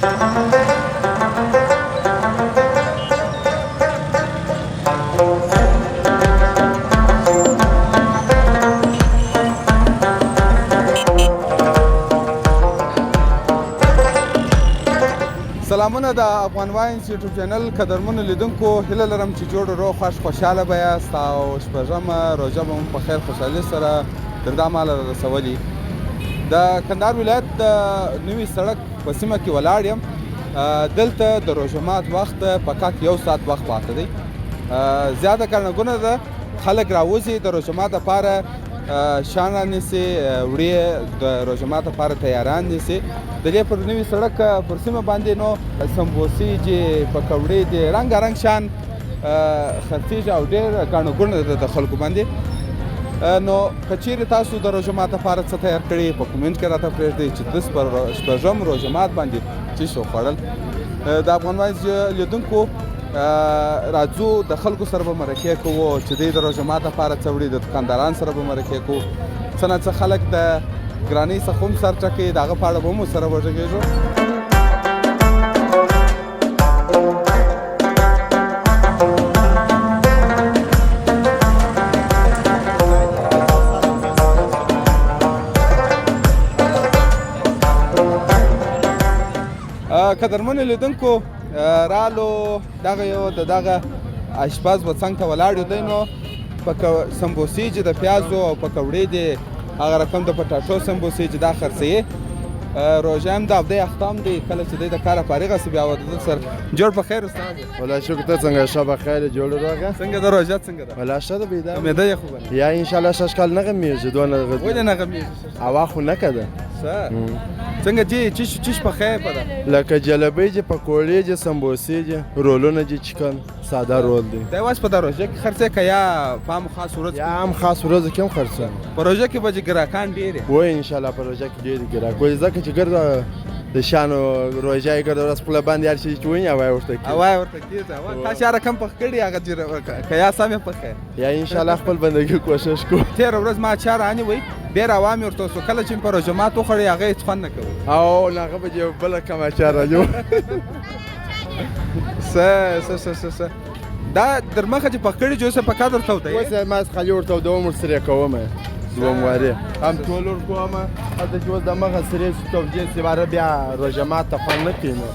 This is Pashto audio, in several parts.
سلامونه د افغان واینز یوټیوب چینل قدرمنو لیدونکو هیله لرم چې جوړ روغ خوش خوشحاله به یاست او شپږمه روژه به مو په خیر خوشحالۍ سره تر دا مهاله رسولي. د کندهار ولایت د نوي سړک په سیمه کې ولاړ یم. دلته د روژه مات وخت فقط 1 ساعت وخت پاته دی. زیاده ګڼه ده، خلک راوځي د روژه مات لپاره شان رانیسي، وړې د روژه مات لپاره تیاران نیسي. د دې پر نوي سړک پر سیمه باندې نو سمبوسې دي، پکوړې دي، رنګارنګ شان خرڅېږي او ډېر ګڼه ګوڼه ده د خلکو باندې. نو که چیرې تاسو د روژه مات لپاره څه تیار کړي په کومنټ کې راته پرېږدئ چې داس پر شپږم روژه مات باندې څه شي وخوړل. د افغان واینز لیدونکو راځو د خلکو سره به مرکې کوو چې دوی د روژه مات لپاره څه وړي، د دکاندارانو سره به مرکې کوو، څه نه څه خلک د ګرانۍ څخه هم سر ټکوي، د هغه په اړه به هم ورسره وغږېږو. قدرمنو لیدونکو رالو دغه یو د دغه اشپز به څنګ ته ولاړ دی، نو سمبوسې چې د پیازو او پکوړې دي، هغه رقم د پټاټو سمبوسې چې دا خرڅوي. روژه هم د افدی اختام دی، کله چې دی د کاره فارغه سي بیا ودل سر جوړ په خیر استاد. والله شکر، ته څنګه؟ شبه خیر، جوړ راغه. څنګه د روژه څنګه ده؟ والله ښه ده، بیدار امیده یې خوبه یا ان شاء الله ششکال نه غمیږي دونه ولې نه غمیږي؟ هوا خو نه کده څنګه جی چیش په خیر پده لکه جلبۍ دي، پکوړې دي، سمبوسې دي، رولونه دي، چکن ساده رول دي. دا واس په دا روژه کې خرڅه کیا پام خاص ورځ یا هم خاص ورځ کې هم خرڅه په روژه کې به ګراکان ډېر وي ان شاء الله. په روژه کې ډېر ګراک وي ځکه چې ګرځه د شانو روژه یې ګرځه ورځ خپل باندې هر شي چې ویني هوا ورته کی کیږي. تا شاره کم پخ کړی هغه چې کیا سمې پخې یا ان شاء الله خپل بندګي کوشش کوو. تیر ورځ ما چار اني وي ډېر عوام ورته سو کله چې په روژه مات وخړی هغه هیڅ فن نه کوي او هغه به یو بل کومه چاره جو س دا درمخه چې پخکړی جو څه پکا درته وته وسه ما خالي ورته دوم سره کومه دوم واره هم ټولور کومه اته جو د مغه سره توجه سره بیا روژه مات فن نه کینو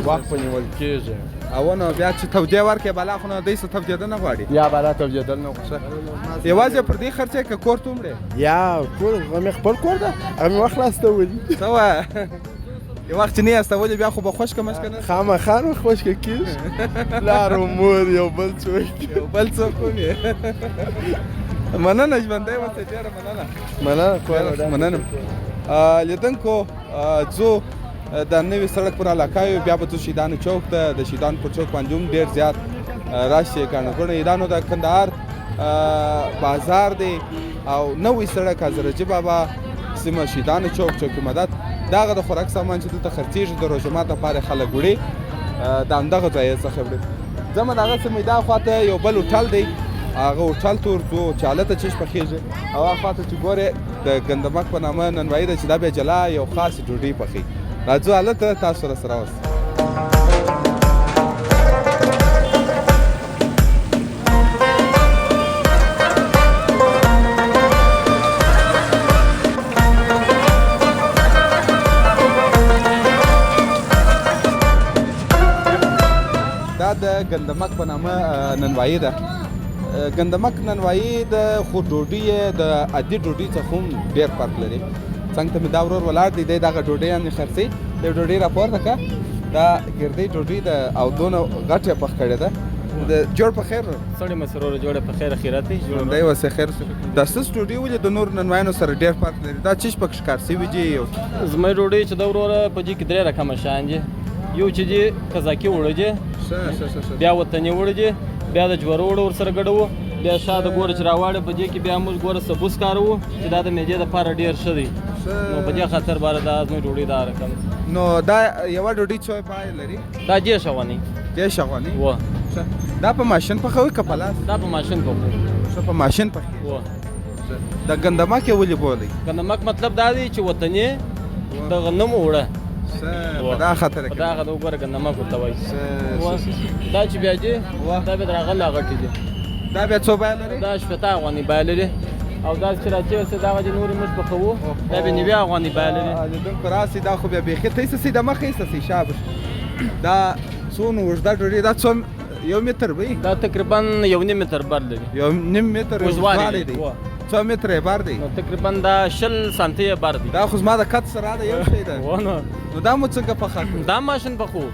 وخت په نیول کېږي او نو بیا چې توجه ورکې بلا خو نه دیسه توجه نه غواړي یا بلا توجه نه خوښه یوازې پر دې خرچه ک کور تومړي یا کور مې خپل کور ده هم وخت راستول سوا یو وخت نه استولې بیا خو به خوش کمش کنه خامخا خوش کېږي لار مور یو بل څوک مننه ژوندی اوسئ، ډېره مننه. لیدونکو ځو د نوي سړک پر علاقه یو، بیا به ځو شهیدانو چوک ته. د شهیدانو پر چوک باندې هم ډېر زیات راشي ګڼه ګوڼه. ایرانو د کندهار بازار دی او نوی سړک حضرت بابا سیمه شهیدانو چوک چوک مدد دغه د خوراک سامان چې دلته خرڅېږي د روژه مات لپاره خلک وړي د همدغه ځای څخه وړي. ځمه د هغه سیمې دا خواته یو بل هوټل دی، هغه هوټل ته ورځو چې هلته چیش پخېږي او هغه خواته چې ګورې د ګندمک په نامه ننوایي ده چې دا بیا جلا یو خاص ډوډۍ پخوي. راځو هلته تاسو راسره اوسئ. دا د ګندمک په نامه ننوایي ده. ګندمک ننوایي د خو ډوډۍ د عادي ډوډۍ څخه هم ډېر فرق لري. څنګه ته مې دا ورور ولاړ دی دغه ډوډۍ یعنې خرڅوي، د ډوډۍ راپورته کړه. دا ګردۍ ډوډۍ ده او دونه غټه پخ کړې ده. د جوړ په خیر سړی مسرور جوړه په خیر اخرت دی ژوندی اوسې خیر. دا سس ډوډۍ ولې د نور ننوایانو سره ډېر فرق لري؟ دا چیش پکې ښکار سوي دي. زما ډوډۍ چې د وروره په دې کې 3 رقمه شیان دي. یو چې دي قزاقي اوړه دي، بیا وطني اوړه دي، بیا د جوارو اوړه ورسره ګډوو، بیا شاته ګوره چې راواړې په دې کې بیا موږ ګوره سبوس کاروو چې دا د معدې دپاره ډېر ښه دی. نو په دې خاطر باندې دا زموږ ډوډۍ دا رقم. نو دا یوه ډوډۍ څو پای لري؟ دا 10 افغانۍ. 10 افغانۍ و دا په ماشین پخوي که په لاس؟ دا په ماشین پخوي. په ماشین پخوي. و د ګندمک یې ولې بولئ؟ ګندمک مطلب دا دی چې وطني د غنمو اوړه په دا خاطر په دا غدا وګوره که نمک ورته وایي څه دا چې بیا دي دا بیا د راغله غټې دي دا بیا څو بیه لري دا شپېته افغانۍ بیه لري او دا چې راځي اوس دغه د نورې موږ پخوو دا بیا 90 افغانۍ بیه لري لیدونکو راسي دا خو بیا بیخي ته ایسه د مخه ایسه شابه دا څونه اوږده ډوډۍ دا څو یو متر وي دا تقریبا 1.5 متر بر لري 1.5 متر اوږدوالی دی دی 2 متره یې بر دی نو تقریبا دا 20 سانتي یې بر دی دا خو زما د کت سره دا یو شی ده ونه نو دا مو څنګه پخه کړو دا ماشین پخو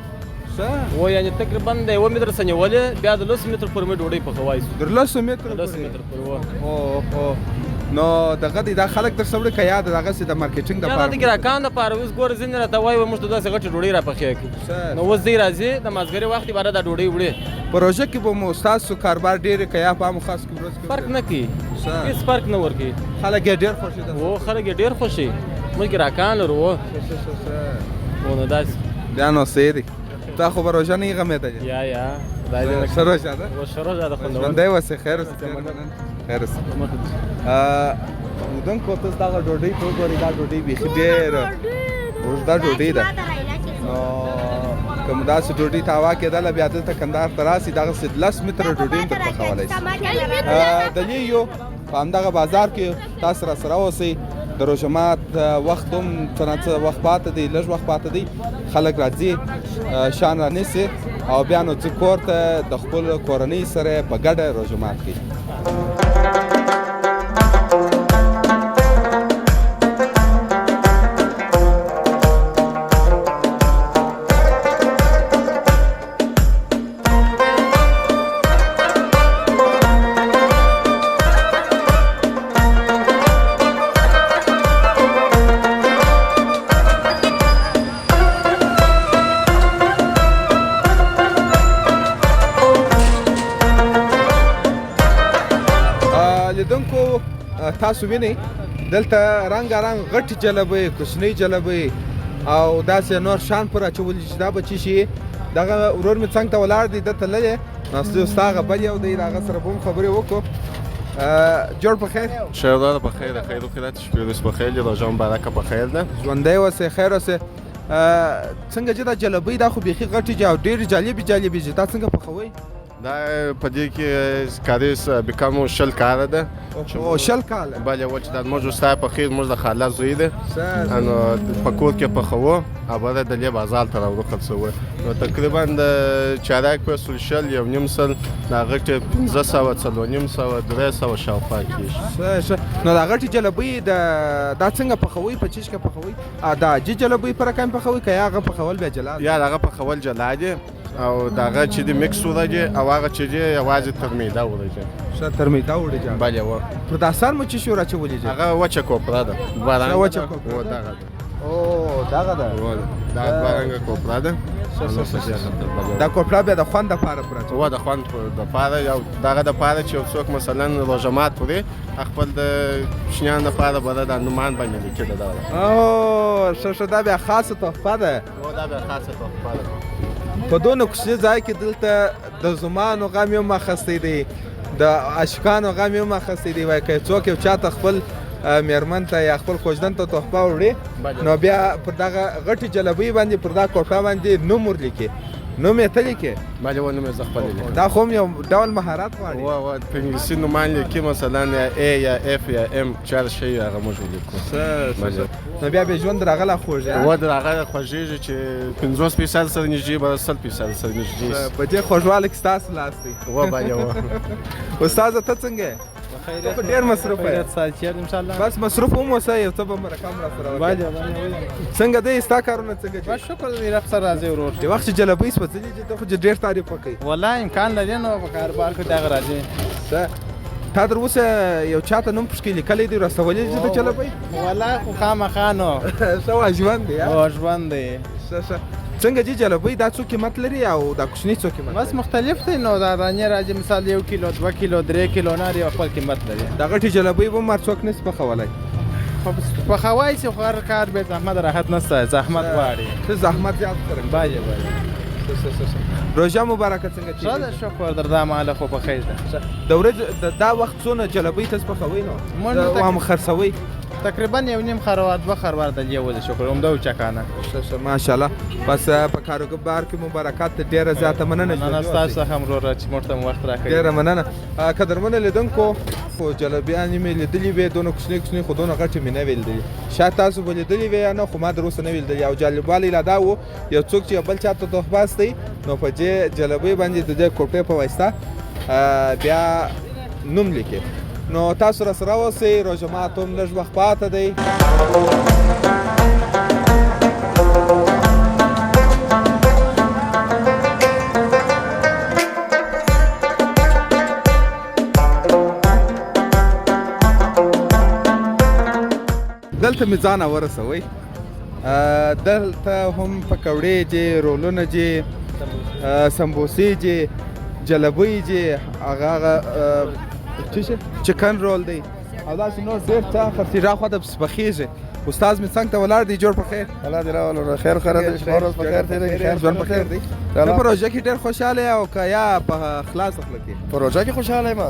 څه و یعنی تقریبا د 1 متر څخه نیولې بیا د 10 متر پورې مې ډوډۍ پخوای سو در 10 متر 10 متر پورې او نو دغه دی دا خلک در سره که یاد دغه سي د مارکیټینګ د دا د ګراکان د پاره اوس ګور زین راته وای موږ ته داسې غټه ډوډۍ را پخې کی نو اوس دی راځي د مازګری وخت باره دا ډوډۍ وړي پروژه کې به مو استاد کاروبار ډیر کیا په مو خاص کې ورځ فرق نه کی هیڅ فرق نه ورکی خلک ډیر خوشي ده و خلک ډیر خوشي موږ ګراکان لرو و نو داس بیا نو سیری تا خو پروژه نه غمه ده یا دا دې سره شاده و شروع ده خو نو باندې وسه خیر خیر دن کو ته دا ډوډۍ په ګوري دا ډوډۍ به ډیر دا ډوډۍ ده کوم دا سه ډوډۍ تاوا کېدل بیا دلته کندهار تراسي دا 10 متر ډوډۍ ته پخولای شي دلی یو په همدغه بازار کې تاسو را سره اوسئ د روژمات وخت هم څه وخت پاته دی لږ وخت پاته دی خلک راځي شان را نیسي او بیا نو ځي کور ته د خپل کورنۍ سره په ګډه روژمات کوي لیدونکو تاسو وینئ دلته رنګارنګ غټې جلبۍ کوچنۍ جلبۍ او داسې نور شان پر اچولي چې دا به څه شي دغه ورور مې څنګ ته ولاړ دی ده تللی نو ستا هغه بل یو دی د هغه سره به هم خبرې وکړو جوړ په خیر شهردار په خیر خیر وکړه شپې روز په خیر روژه مبارکه په خیر ده ژوندی اوسئ خیر اوسئ څنګه چې دا جلبۍ دا خو بیخي غټې او ډېرې جالبې دي دا څنګه پخوئ دا په دې کې کاریز بیکامو 10 کاله ده او 10 کاله بله و چې د موږ استاد په خیر موږ د خاله زوی ده نو په کور کې پخوو او بله د لې بازار ته راوړو خرڅوو نو تقریبا د چارک په سل یو نیم سل دا غټه 1500 300 300 شاوخوا کېږي نو دا غټه جلبۍ دا څنګه پخوي په چیش کې پخوي دا جلبۍ پر کم پخوي که هغه پخول بیا جلا یا هغه پخول جلا دي او داغه چې د میکس ورځي او هغه چې یوازې ترمیده ورځي څه ترمیده ورځي بله و پر داسار مو چې شو راچولې هغه وچه کوپرا ده باران وچه کوپرا و دغه او دغه ده دا بارنګ کوپرا ده دا کوپرا بیا د خوند لپاره پراته و د خوند لپاره یو دغه د لپاره چې څوک مثلا روژمات پورې خپل د شنیان لپاره بده د نومان باندې لیکل ده او څه دا بیا خاصه تحفه ده و دا بیا خاصه تحفه ده په دونه کوچني ځای کې دلته د زمانو غم یې هم اخیستی دی د عاشقانو غم یې هم اخیستی دی وایي که څوک یو چاته خپل میرمن ته یا خپل خوږدن ته تحفه وړي نو بیا پر دغه غټې جلبۍ باندې پر دا کوټه باندې نوم ورلیکي نوم یې ته لیکې بله و نوم یې زه خپل لیکم دا خو هم یو ډول مهارت غواړي و په انګلیسي نومان لیکي مثلا یا ای یا اف یا ام چار شی هغه موږ ولیکو نو بیا به ژوند راغله خوږ و د هغه خوږېږي چې 50% سره نږدې به 100% سره نږدې په دې خوږوالي کې ستاسو لاس دی و بله و استاده ته څنګه خیریت ډېر مصروف خیریت ساتي ان شاء الله بس مصروف هم اوسه یو څه به مو رقم را سره باندې څنګه دی ستا کارونه څنګه دي بس شکر دې رب سره راځي ورور د وخت جلبۍ سپڅلې چې ته خو ډېر تعریف وکړي والله امکان لري نو په کاروبار کې دا راځي تا در اوسه یو چاته نوم پښکې لیکلی دی رسولی چې ته جلبۍ والله خو خامخا نو ښه ژوند دی ژوند دی څنګه چې جلبۍ دا څو قیمت لري او دا کوچنۍ څو قیمت بس مختلف دی نو دا دانې راځي مثال 1 کیلو 2 کیلو 3 کیلو نار یو خپل قیمت لري دا غټې جلبۍ به مر څوک نس پخولی پخوای چې خو هر کار به زحمت راحت نشته زحمت غواړي ته زحمت زیات کړې باید روژه مبارکه څنګه شه ده شکر در دا ماله خو په خیر ده د ورځې دا وخت څونه جلبۍ تاسو پخوئ نو هم خرڅوئ تقریبا یو نیم خروار 2 خروار د لیو شکر عمده او چکانه ماشاءالله بس په کاروبار کې مبارکات ډیره زیاته مننه نه تاسو هم ورور چې مرته وخت راکړي ډیره مننه قدرمنو لیدونکو خو جلبیانې مې لیدلې وې دونه کوچنۍ خو دونه غټې مې نه ولیدلې شاید تاسو به لیدلې وې نه خو ما تر اوسه نه ولیدلې او جالبوالی لا دا و یو څوک چې بل چا ته تحفه استوي نو په دې جلبۍ باندې د دې کوټې په واسطه بیا نوم لیکي نو تاسو را سره اوسئ روژه مات هم لږ وخت پاته دی دلته مې ځان ورسوئ دلته هم پکوړې دي رولونه دي سمبوسې دي جلبۍ دي هغه چکن رول دی او داسې نور ډېر څه خرڅېږي راخوا ته پسې پخېږي استاد مې څنګ ته ولاړ دی جوړ په خیر الله دې راولو خیر خیرات دې شپه ورځ په خیر تېرېږي خیر ژوند په خیر دی ته په روژه کې ډېر خوشحاله یې او که یا په خلاص خوله کې په روژه کې خوشحاله یم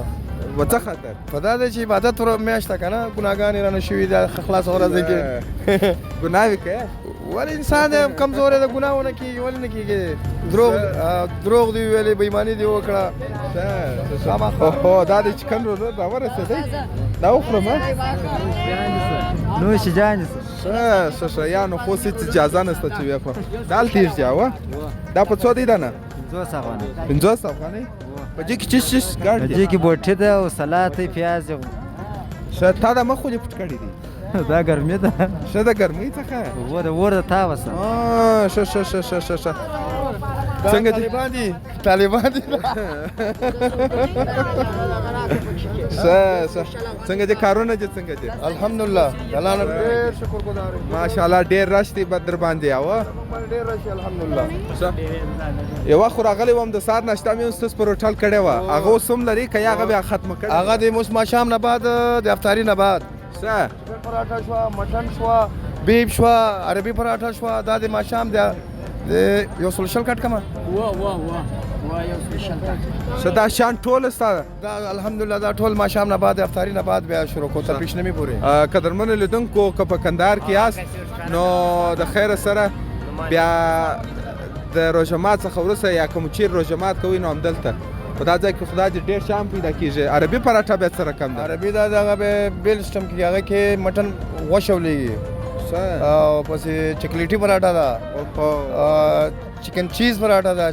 و څه خاطر په دا دی چې عبادت میاشت ده که نه ګناهګانې رانه شوي دي خلاص ورځ کې ګناوې کوې ولې انسان دی کمزوری ده ګناه ونه کېږي ولې نه کېږي دروغ دي ویلې بېایماني دې وکړه اوهو دا د چکن رول راورسېدی دا وخورم نوش جان ښه یا نو خو هېڅ اجازه نشته چې ویې خورم دا هلته ایږدي اوه دا په څو دی دانه 50 افغانۍ 50 افغانۍ په دې کې چیز ګاډ په دې کې بوټي ده او سلات پیاز ښه تا دا مخ ولې پټ کړی دی دا ګرمي ده ښه د ګرمۍ څخه ور د تا وسه ښه څنګه دي طالبان دي څنګه دي کارونه دي څنګه دي الحمدلله الله نه ډېر شکر ګزار یم ماشاءالله ډېر رش دی بدر باندې اوه ډېر راشي الحمدلله یو وخت راغلی وم د سهار ناشته مې اوس تاسو پر هوټل کړې وه هغه اوس هم لري که یا هغه بیا ختمه کړې هغه د اوس ماښام نه بعد د افطاري نه بعد څه چکن پراټه شوه مټن شوه بیف شوه عربي پراټه شوه دا د ماښام د یو سل شل کټ کمه څه دا شیان ټول ستا دا الحمدلله دا ټول ماښام نه بعد افطاري نه بعد بیا شروع کو تر پیشنمي پورې قدرمنو لیدونکو که په کندهار کې یاست نو د خیره سره بیا د روژه مات څخه وروسته یا که مو چیرې روژه مات کوئ نو همدلته په دا ځای کې خدای دې ډېر شیان پیدا کېږي عربي پراټه بیا څه رقم ده عربي دا دغه بیل سیسټم کې هغه کې مټن غوښه ولېږي او پسې چکلیټي پراټه ده چکن چیز پراټه ده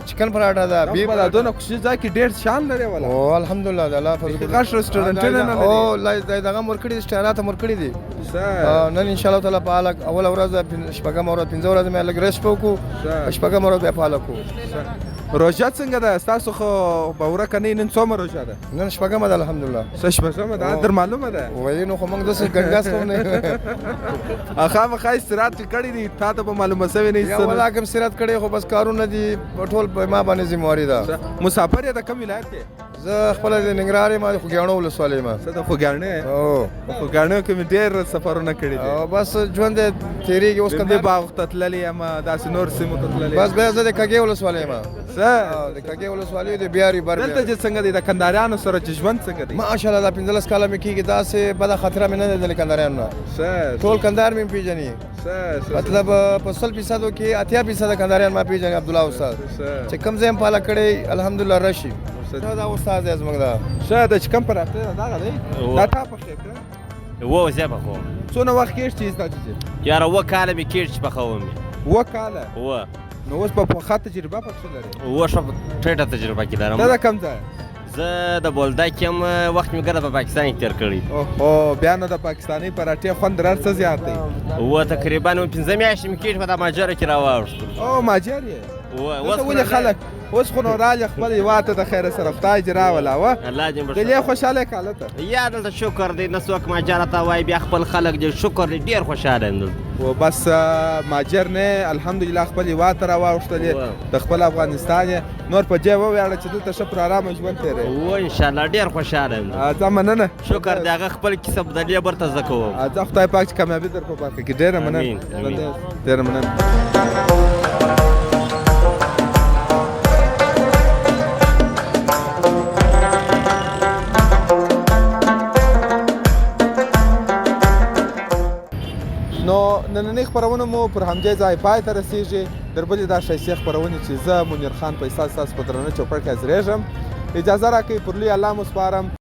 چکن پراټه ده بیف په دونه کوچني ځای کې ډېر شیان لري ولا او الحمدلله د الله فضل غټ رسټورانټونه نه لري او دغه مور کړي دي سټارات مور کړي دي نن ان شاء الله تعالی په اول ورځ شپږم ورځ 15 ورځې مې لګ ریسټ وکړو شپږم ورځ بیا فعال کړو روژه څنګه ده ستاسو خو به ورکه نه نن څومره روژه ده نن شپږمه ده الحمدلله شپږمه ده در معلومه ده وایي نو خو موږ داسې ګنګاس کوو نه خامخا استراحت کړی دي تا ته به معلومه سوې نه یا ولا کوم استراحت کړی خو بس کارونه دي ټول په ما باندې ذمہواري ده مسافر یې د کوم ولایت کې زه خپله د ننګرهار یم د خوږیاڼو ولسوالۍ یم څه د خوږیاڼۍ په خوږیاڼو کې مې ډېر سفرونه کړي دي بس ژوند یې تېرېږي اوس کندې باغ ته تللی یم داسې نور سیمو ته تللی بس بیا زه د کږې ولسوالۍ یم څه د کږې ولسوالۍ د بیاري بر دلته چې څنګه دی د کندهاریانو سره چې ژوند څنګه دی ماشاءالله دا 15 کاله مې کېږي داسې بده خاطره مې نه ده د کندهاریانو نه ټول کندهار مې پېژني مطلب په 100% کې 80% کندهاریان ما پېژني عبدالله استاد چې کوم ځای هم پاله کړی الحمدلله راشي دا استاد دی زموږ دا ښه د چکن پراټه دغه دی دا تا پخې کړه اووه زه پخوم څونه وخت کېږي چې زده کړې یاره اووه کاله مې کېږي چې پخوم یې 2 کاله اووه نو اوس په پخه تجربه پکښې لرې اووه ښه ټیټه تجربه کې لرم دا د کوم ځای زه د بولدک یم وخت مې ګرده په پاکستان کې تېر کړی اوهو بیا نو د پاکستاني پراټې خوند هر څه زیات دی اووه تقریبا 15 میاشتې مې کېږي په دا ماجره کې راواوښتم او ماجر یې اوس ولې خلک اوس خو نو راځي خپل هېواد ته د خیره سره خدای دې راولاوه الله دې د دې خوشحاله یې کاله ته یا دلته شکر دی نه څوک ماجره ته وایي بیا خپل خلک دې شکر دی ډېر خوشحاله یم دلته و بس ماجر نه الحمدلله خپل هېواد ته راواوښتلې د خپل افغانستان یې نور په دې وویاړه چې دلته ښه پر ارامه ژوند تېروي و انشاءالله ډېر خوشحاله یم ځه مننه شکر دی هغه خپل کسب د دې برته زه کوم ځه خدای پاک چې کامیابي در په برخه کې ډېره مننه ډېره مننه نننۍ خپرونه مو پر همدې ځای پای ته رسیږي در بلې دا ښایستې خپرونې چې زه منیر خان فیصل ستاسو په درانه چوپړ کې حاضرېږم اجازه راکوئ پر لوی الله مو سپارم